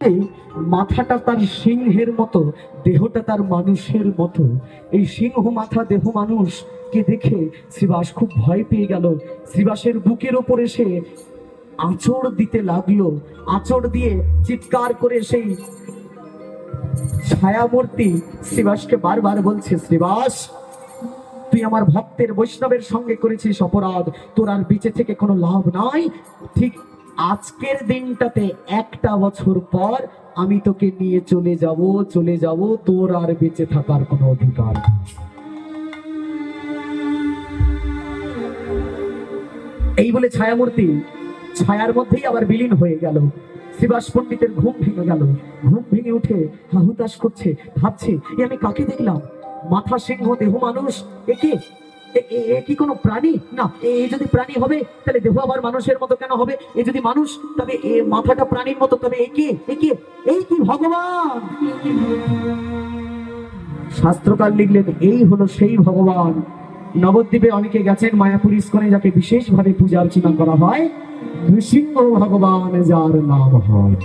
এই মাথাটা তার সিংহের মতো, দেহটা তার মানুষের মতো। এই সিংহ মাথা দেহ মানুষকে দেখে শ্রীবাস খুব ভয় পেয়ে গেল। শ্রীবাসের বুকের ওপরে সে আঁচড় দিতে লাগলো। আঁচড় দিয়ে চিৎকার করে সেই ছায়ামূর্তি শ্রীবাসকে বারবার বলছে, শ্রীবাস, তুই আমার ভক্তের বৈষ্ণবের সঙ্গে করেছিস অপরাধ, তোর আর বেঁচে থেকে কোনো লাভ নাই। ঠিক আজকের দিনটাতে 1টা বছর পর আমি তোকে নিয়ে চলে যাব, তোর আর বেঁচে থাকার কোনো অধিকার। এই বলে ছায়ামূর্তি ছায়ার মধ্যেই আবার বিলীন হয়ে গেল। শ্রীবাস পণ্ডিতের ঘুম ভেঙে গেল। ঘুম ভেঙে উঠে হাহুতাশ করছে, ভাবছে এ আমি কাকে দেখলাম? মাথা সিংহ দেহ মানুষ, একে এ কি কোনো প্রাণী? না, এ যদি প্রাণী হবে তাহলে দেহ আবার মানুষের মতো কেন হবে? এ যদি মানুষ তবে এ মাথাটা প্রাণীর মতো, তবে একে এই কি ভগবান? শাস্ত্রকার লিখলেন এই হলো সেই ভগবান। নবদ্বীপে অনেকে গেছেন মায়াপুর ইস্কনে, যাকে বিশেষভাবে পূজা অর্চনা করা হয়, নৃসিংহ ভগবান যার নাম হয়।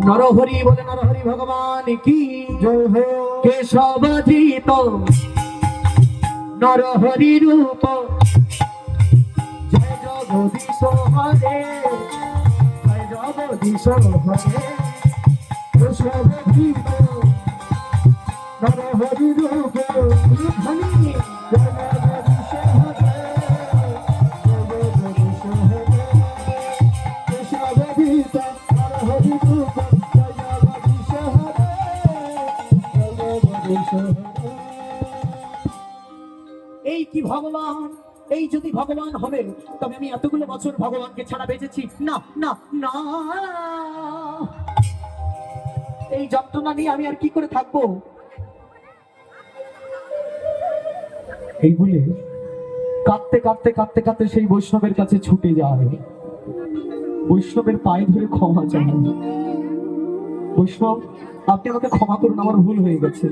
নরহরি বলে নরহরি ভগবান কি জয় হো। কেশবাজিত নরহরি রূপ, জয় জগদীশ হরে, জয় জগদীশ হরে। কেশবাজিত নরহরি রূপ, ধনী জয় জগদীশ হরে, জয় জগদীশ হরে। কেশবাজিত নরহরি রূপ, জয় জগদীশ হরে, জয় জগদীশ হরে। এই কি ভগবান? এই যদি ভগবান হবে তবে আমি এতগুলো বছর ভগবানকে ছাড়া বেঁচেছি না না না। এই যন্ত্রণা নিয়ে আমি আর কি করে থাকবো? এই বলে কাঁদতে কাঁদতে কাঁদতে কাঁদতে সেই বৈষ্ণবের কাছে ছুটে যায়। বৈষ্ণবের পায়ে ধরে ক্ষমা চায়। বৈষ্ণব, আপনি আমাকে ক্ষমা করুন, আমার ভুল হয়ে গেছে।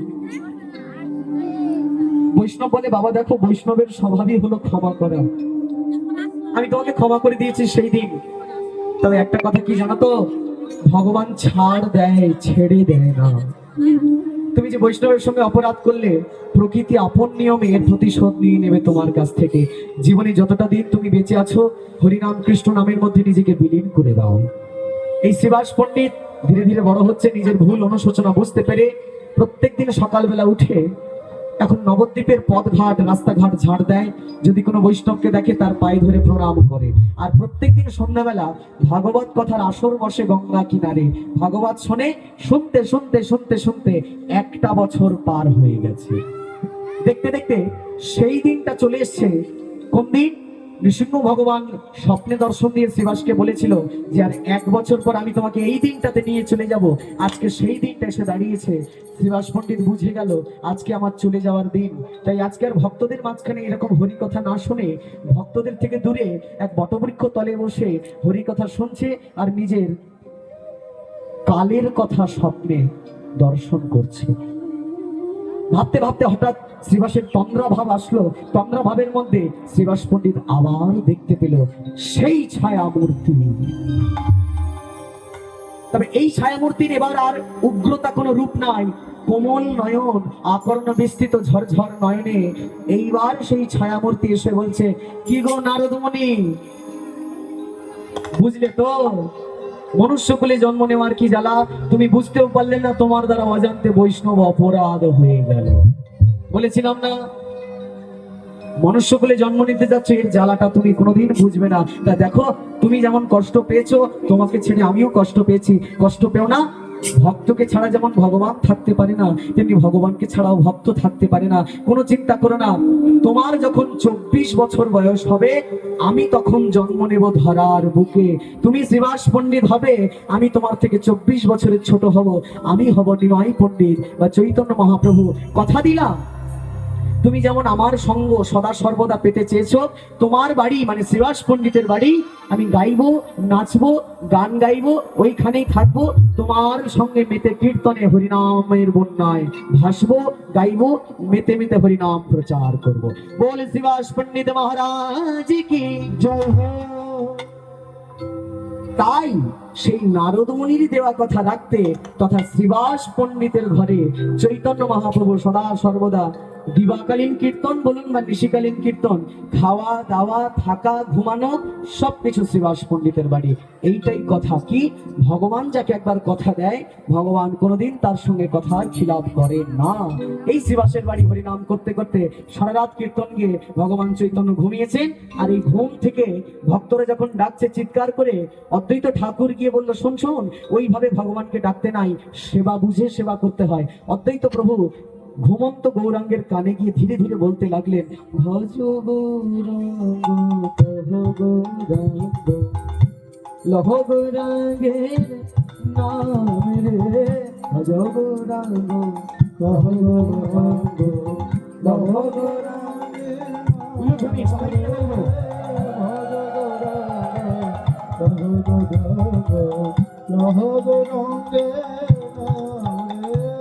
বৈষ্ণব বলে, বাবা দেখো, বৈষ্ণবের স্বভাবই হলো ক্ষমা করা। আমি তোমাকে ক্ষমা করে দিয়েছি সেই দিন, তবে একটা কথা কি জানো তো, ভগবান ছাড় দেয়, ছেড়ে দেয় না। তুমি যে বৈষ্ণবের সঙ্গে অপরাধ করলে, প্রকৃতি আপন নিয়মে এর প্রতিশোধ নিয়ে নেবে তোমার কাছ থেকে। জীবনে যতটা দিন তুমি বেঁচে আছো, হরিনাম কৃষ্ণ নামের মধ্যে নিজেকে বিলীন করে দাও। এই শ্রীবাস পণ্ডিত ধীরে ধীরে বড় হচ্ছে, নিজের ভুল অনুশোচনা বুঝতে পেরে প্রত্যেকদিন সকালবেলা উঠে এখন নবদ্বীপের পথঘাট রাস্তাঘাট ঝাড় দেয়। যদি কোনো বৈষ্ণবকে দেখে তার পায়ে ধরে প্রণাম করে। আর প্রত্যেকদিন সন্ধ্যাবেলা ভাগবত কথার আসর বসে গঙ্গা কিনারে, ভাগবত শোনে। শুনতে শুনতে শুনতে শুনতে 1টা বছর পার হয়ে গেছে। দেখতে দেখতে সেই দিনটা চলে এসছে। কোন দিন? নৃসিংহ ভগবান স্বপ্নে দর্শন দিয়ে শ্রীবাসকে বলেছিল যে আর 1 বছর পর আমি তোমাকে এই দিনটাতে নিয়ে চলে যাব। আজকে সেই দিনটা এসে দাঁড়িয়েছে। শ্রীবাস পণ্ডিত বুঝে গেল আজকে আমার চলে যাওয়ার দিন। তাই আজকে আর ভক্তদের মাঝখানে এরকম হরিকথা না শুনে ভক্তদের থেকে দূরে এক বটবৃক্ষ তলে বসে হরিকথা শুনছে আর নিজের কালের কথা স্বপ্নে দর্শন করছে। ভাবতে ভাবতে হঠাৎ শ্রীবাসের তন্দ্রা ভাব আসলো। তন্দ্রা ভাবের মধ্যে শ্রীবাস পণ্ডিত আবার দেখতে পেল সেই ছায়ামূর্তি। তবে এই ছায়ামূর্তির এবার আর উগ্রতা কোনো রূপ নাই। কোমল নয়ন, আকর্ণ বিস্তৃত ঝরঝর নয়নে এইবার সেই ছায়ামূর্তি এসে বলছে, কি গো নারদমণি, বুঝলে তো মনুষ্যকুলে জন্ম নেওয়ার কি জ্বালা? তুমি বুঝতেও পারলে না, তোমার দ্বারা অজান্তে বৈষ্ণব অপরাধ হয়ে গেল। বলেছিলাম না মনুষ্যকুলে জন্ম নিতে যাচ্ছ, এর জ্বালাটা তুমি কোনোদিন বুঝবে না। তা দেখো, তুমি যেমন কষ্ট পেয়েছো, তোমাকে ছেড়ে আমিও কষ্ট পেয়েছি। কষ্ট পেও না। ভক্তকে ছাড়া যেমন ভগবান থাকতে পারে না, তেমনি ভগবানকে ছাড়াও ভক্ত থাকতে পারে না। কোনো চিন্তা করো না। তোমার যখন 24 বছর বয়স হবে, আমি তখন জন্ম নেব ধরার বুকে। তুমি শ্রীবাস পণ্ডিত হবে, আমি তোমার থেকে 24 বছরের ছোট হব। আমি হব নিমাই পণ্ডিত বা চৈতন্য মহাপ্রভু। কথা দিলাম, তুমি যেমন আমার সঙ্গ সদা সর্বদা পেতে চেয়েছো, তোমার বাড়ি মানে শ্রীবাস পণ্ডিতের বাড়ি আমি গাইবো, নাচবো, গান গাইবো, ওইখানেই থাকবো। তোমার সঙ্গে মেতে কীর্তনে হরিনামের বন্যায় ভাসবো, গাইবো, মেতে মেতে হরিনাম প্রচার করব। বলে শ্রীবাস পণ্ডিত মহারাজ কি জয় হো। তাই সেই নারদ মুনির দেওয়া কথা রাখতে তথা শ্রীবাস পণ্ডিতের ঘরে চৈতন্য মহাপ্রভু সদা সর্বদা দিবাকালীন কীর্তন বলুন বা নিশিকালীন কীর্তন, খাওয়া দাওয়া থাকা ঘুমানো সবকিছু শ্রীবাস পণ্ডিতের বাড়ি। এইটাই কথা কি, ভগবান যাকে একবার কথা দেয় ভগবান কোনোদিন তার সঙ্গে কথার খিলাপ করে না। এই শ্রীবাসের বাড়ি হরিনাম করতে করতে সারা রাত কীর্তন গিয়ে ভগবান চৈতন্য ঘুমিয়েছেন। আর এই ঘুম থেকে ভক্তরা যখন ডাকছে চিৎকার করে, অদ্বৈত ঠাকুর গিয়ে বলল শোন শোন, ওইভাবে ভগবানকে ডাকতে নাই, সেবা বুঝে সেবা করতে হয়। অদ্বৈত প্রভু ঘুমন্ত গৌরাঙ্গের কানে গিয়ে ধীরে ধীরে বলতে লাগলেন, ভজ গৌরাঙ্গ কহ গৌরাঙ্গ লহ গৌরাঙ্গের নাম রে, ভজ গৌরাঙ্গ কহ গৌরাঙ্গ লহ গৌরাঙ্গের নাম রে, ভজ গৌরাঙ্গ কহ গৌরাঙ্গ লহ গৌরাঙ্গের